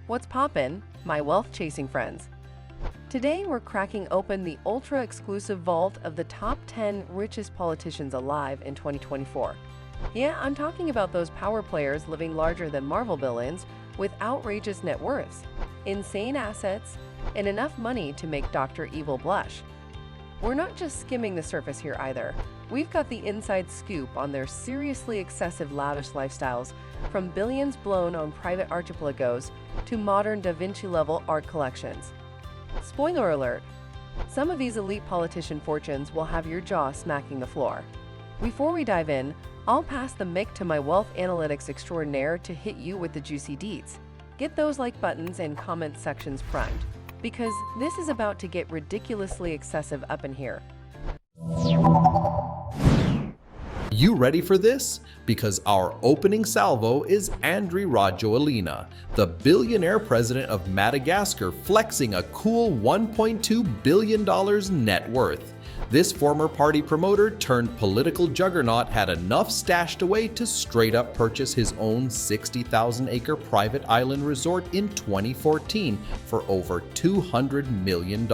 What's poppin', my wealth-chasing friends? Today we're cracking open the ultra-exclusive vault of the top 10 richest politicians alive in 2024. Yeah, I'm talking about those power players living larger than Marvel villains with outrageous net worths, insane assets, and enough money to make Dr. Evil blush. We're not just skimming the surface here either. We've got the inside scoop on their seriously excessive lavish lifestyles, from billions blown on private archipelagos to modern Da Vinci-level art collections. Spoiler alert, some of these elite politician fortunes will have your jaw smacking the floor. Before we dive in, I'll pass the mic to my wealth analytics extraordinaire to hit you with the juicy deets. Get those like buttons and comment sections primed, because this is about to get ridiculously excessive up in here. You ready for this? Because our opening salvo is Andry Rajoelina, the billionaire president of Madagascar, flexing a cool $1.2 billion net worth. This former party promoter turned political juggernaut had enough stashed away to straight up purchase his own 60,000-acre private island resort in 2014 for over $200 million.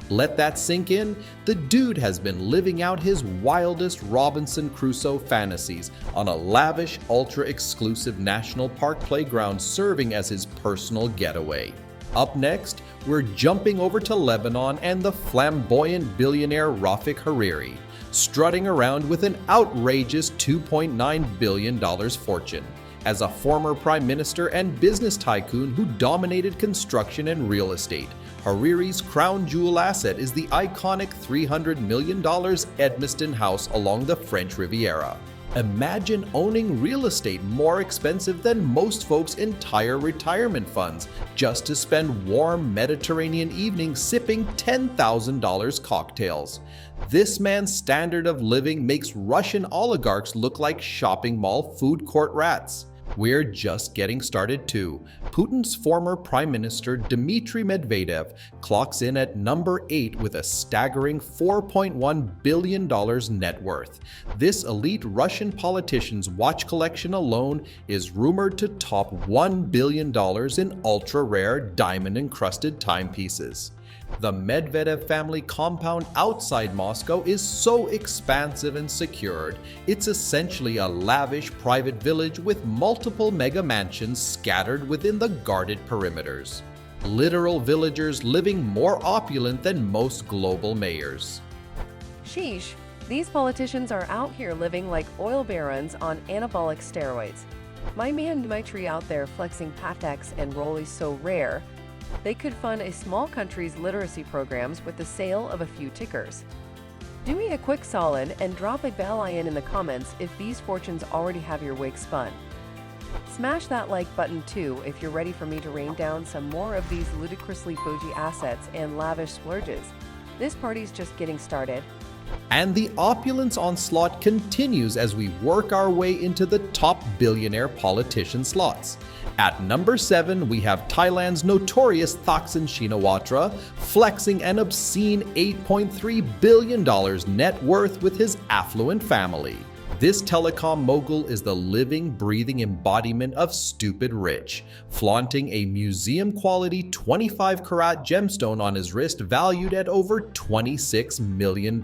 Let that sink in. The dude has been living out his wildest Robinson Crusoe fantasies on a lavish, ultra-exclusive national park playground serving as his personal getaway. Up next, we're jumping over to Lebanon and the flamboyant billionaire Rafik Hariri, strutting around with an outrageous $2.9 billion fortune. As a former prime minister and business tycoon who dominated construction and real estate, Hariri's crown jewel asset is the iconic $300 million Edmiston house along the French Riviera. Imagine owning real estate more expensive than most folks' entire retirement funds just to spend warm Mediterranean evenings sipping $10,000 cocktails. This man's standard of living makes Russian oligarchs look like shopping mall food court rats. We're just getting started too. Putin's former Prime Minister Dmitry Medvedev clocks in at number 8 with a staggering $4.1 billion net worth. This elite Russian politician's watch collection alone is rumored to top $1 billion in ultra-rare diamond-encrusted timepieces. The Medvedev family compound outside Moscow is so expansive and secured, it's essentially a lavish private village with multiple mega mansions scattered within the guarded perimeters. Literal villagers living more opulent than most global mayors. Sheesh, these politicians are out here living like oil barons on anabolic steroids. My man Dmitry out there flexing Pateks and rollies so rare, they could fund a small country's literacy programs with the sale of a few tickers. Do me a quick solid and drop a bell icon in the comments if these fortunes already have your wig spun. Smash that like button too if you're ready for me to rain down some more of these ludicrously bougie assets and lavish splurges. This party's just getting started. And the opulence onslaught continues as we work our way into the top billionaire politician slots. At number 7, we have Thailand's notorious Thaksin Shinawatra flexing an obscene $8.3 billion net worth with his affluent family. This telecom mogul is the living, breathing embodiment of stupid rich, flaunting a museum-quality 25-carat gemstone on his wrist valued at over $26 million.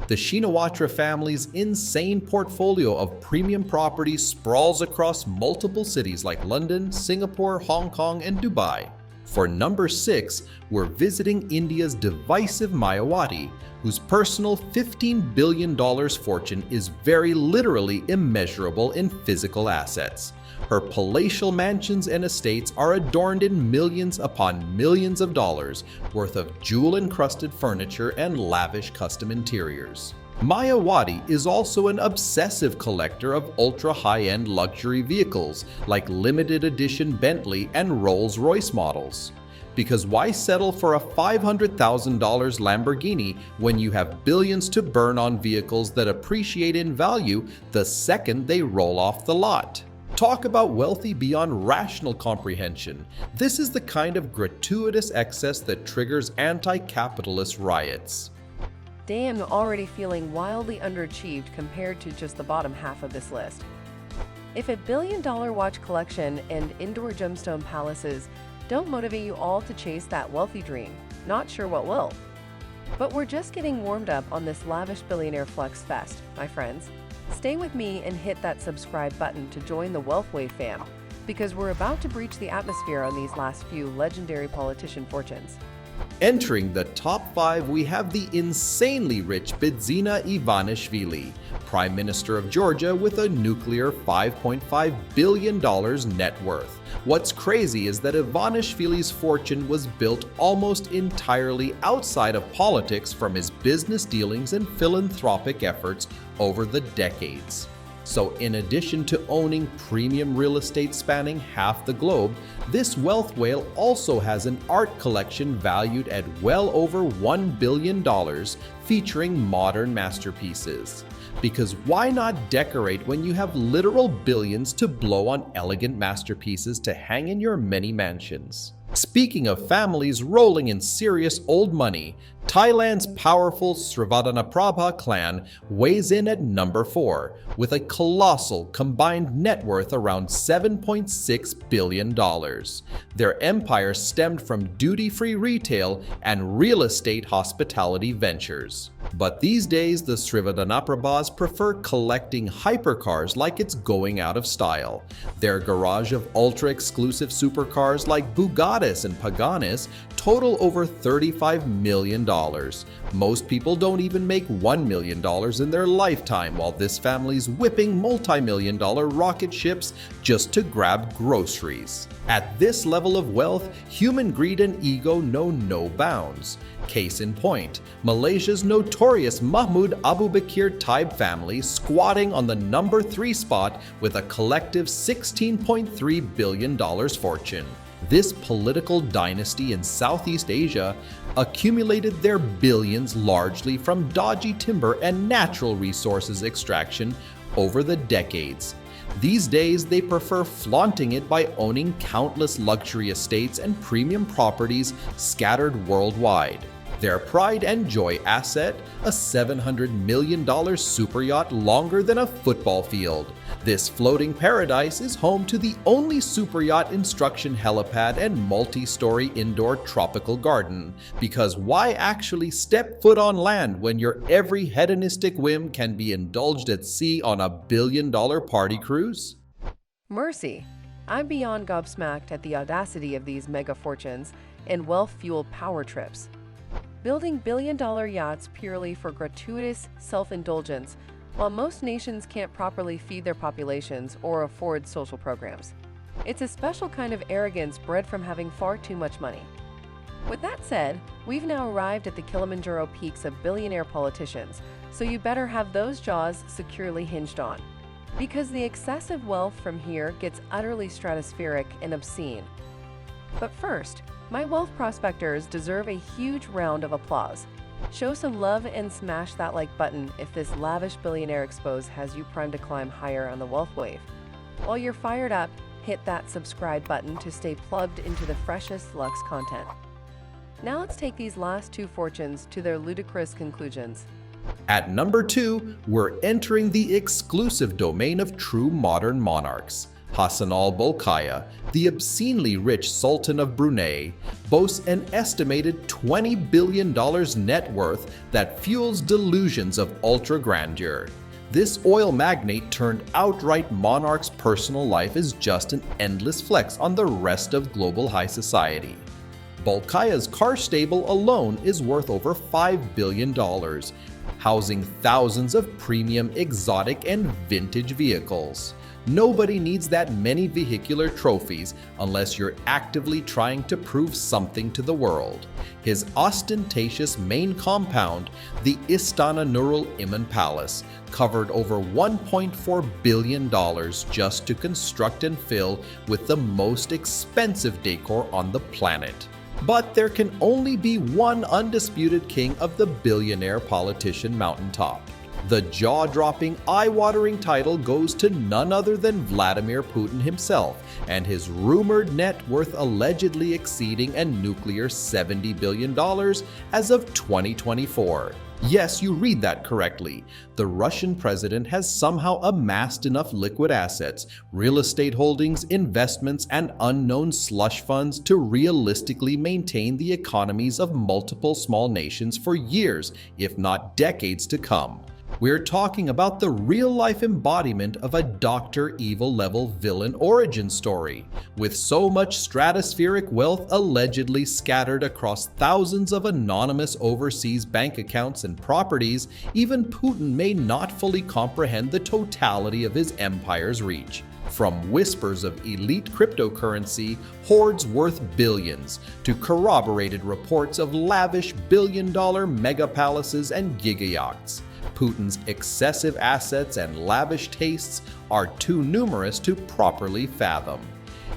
The Shinawatra family's insane portfolio of premium properties sprawls across multiple cities like London, Singapore, Hong Kong, and Dubai. For number 6, we're visiting India's divisive Mayawati, whose personal $15 billion fortune is very literally immeasurable in physical assets. Her palatial mansions and estates are adorned in millions upon millions of dollars worth of jewel-encrusted furniture and lavish custom interiors. Mayawati is also an obsessive collector of ultra-high-end luxury vehicles like limited edition Bentley and Rolls-Royce models. Because why settle for a $500,000 Lamborghini when you have billions to burn on vehicles that appreciate in value the second they roll off the lot? Talk about wealthy beyond rational comprehension. This is the kind of gratuitous excess that triggers anti-capitalist riots. Damn, already feeling wildly underachieved compared to just the bottom half of this list. If a billion-dollar watch collection and indoor gemstone palaces don't motivate you all to chase that wealthy dream, not sure what will. But we're just getting warmed up on this lavish billionaire flex fest, my friends. Stay with me and hit that subscribe button to join the WealthWave fam, because we're about to breach the atmosphere on these last few legendary politician fortunes. Entering the top 5, we have the insanely rich Bidzina Ivanishvili, Prime Minister of Georgia with a nuclear $5.5 billion net worth. What's crazy is that Ivanishvili's fortune was built almost entirely outside of politics from his business dealings and philanthropic efforts over the decades. So in addition to owning premium real estate spanning half the globe, this wealth whale also has an art collection valued at well over $1 billion, featuring modern masterpieces. Because why not decorate when you have literal billions to blow on elegant masterpieces to hang in your many mansions? Speaking of families rolling in serious old money, Thailand's powerful Srivaddhanaprabha clan weighs in at number 4, with a colossal combined net worth around $7.6 billion. Their empire stemmed from duty-free retail and real estate hospitality ventures. But these days, the Srivaddhanaprabhas prefer collecting hypercars like it's going out of style. Their garage of ultra-exclusive supercars like Bugattis and Paganis total over $35 million. Most people don't even make $1 million in their lifetime, while this family's whipping multi-million-dollar rocket ships just to grab groceries. At this level of wealth, human greed and ego know no bounds. Case in point, Malaysia's notorious Mahmud Abu Bekir Taib family squatting on the number 3 spot with a collective $16.3 billion fortune. This political dynasty in Southeast Asia accumulated their billions largely from dodgy timber and natural resources extraction over the decades. These days, they prefer flaunting it by owning countless luxury estates and premium properties scattered worldwide. Their pride and joy asset, a $700 million superyacht longer than a football field. This floating paradise is home to the only superyacht instruction helipad and multi-story indoor tropical garden. Because why actually step foot on land when your every hedonistic whim can be indulged at sea on a billion-dollar party cruise? Mercy. I'm beyond gobsmacked at the audacity of these mega fortunes and wealth-fueled power trips. Building billion-dollar yachts purely for gratuitous self-indulgence, while most nations can't properly feed their populations or afford social programs. It's a special kind of arrogance bred from having far too much money. With that said, we've now arrived at the Kilimanjaro peaks of billionaire politicians, so you better have those jaws securely hinged on. Because the excessive wealth from here gets utterly stratospheric and obscene. But first, my wealth prospectors deserve a huge round of applause. Show some love and smash that like button if this lavish billionaire expose has you primed to climb higher on the wealth wave. While you're fired up, hit that subscribe button to stay plugged into the freshest Lux content. Now let's take these last 2 fortunes to their ludicrous conclusions. At number 2, we're entering the exclusive domain of true modern monarchs. Hassanal Bolkiah, the obscenely rich Sultan of Brunei, boasts an estimated $20 billion net worth that fuels delusions of ultra-grandeur. This oil magnate turned outright monarch's personal life is just an endless flex on the rest of global high society. Bolkiah's car stable alone is worth over $5 billion, housing thousands of premium, exotic, and vintage vehicles. Nobody needs that many vehicular trophies unless you're actively trying to prove something to the world. His ostentatious main compound, the Istana Nurul Iman Palace, covered over $1.4 billion just to construct and fill with the most expensive decor on the planet. But there can only be one undisputed king of the billionaire politician mountaintop. The jaw-dropping, eye-watering title goes to none other than Vladimir Putin himself, and his rumored net worth allegedly exceeding a nuclear $70 billion as of 2024. Yes, you read that correctly. The Russian president has somehow amassed enough liquid assets, real estate holdings, investments, and unknown slush funds to realistically maintain the economies of multiple small nations for years, if not decades to come. We're talking about the real-life embodiment of a Dr. Evil-level villain origin story. With so much stratospheric wealth allegedly scattered across thousands of anonymous overseas bank accounts and properties, even Putin may not fully comprehend the totality of his empire's reach. From whispers of elite cryptocurrency, hoards worth billions, to corroborated reports of lavish billion-dollar mega-palaces and gigayachts. Putin's excessive assets and lavish tastes are too numerous to properly fathom.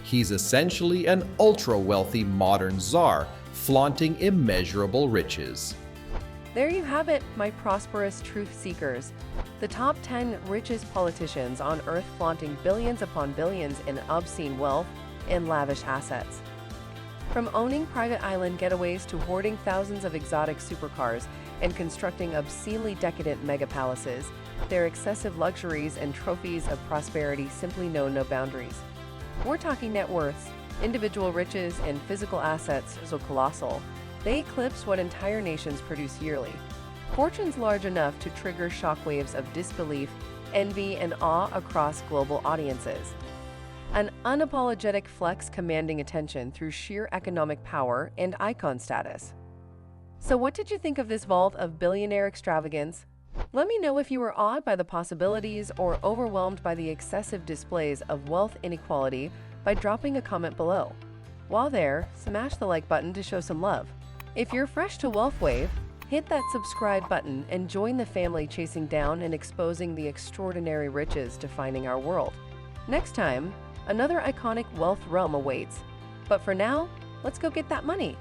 He's essentially an ultra-wealthy modern czar, flaunting immeasurable riches. There you have it, my prosperous truth seekers. The top 10 richest politicians on earth flaunting billions upon billions in obscene wealth and lavish assets. From owning private island getaways to hoarding thousands of exotic supercars and constructing obscenely decadent mega-palaces, their excessive luxuries and trophies of prosperity simply know no boundaries. We're talking net worths, individual riches, and physical assets so colossal, they eclipse what entire nations produce yearly. Fortunes large enough to trigger shockwaves of disbelief, envy, and awe across global audiences. An unapologetic flex commanding attention through sheer economic power and icon status. So what did you think of this vault of billionaire extravagance? Let me know if you were awed by the possibilities or overwhelmed by the excessive displays of wealth inequality by dropping a comment below. While there, smash the like button to show some love. If you're fresh to WealthWave, hit that subscribe button and join the family chasing down and exposing the extraordinary riches defining our world. Next time, another iconic wealth realm awaits. But for now, let's go get that money.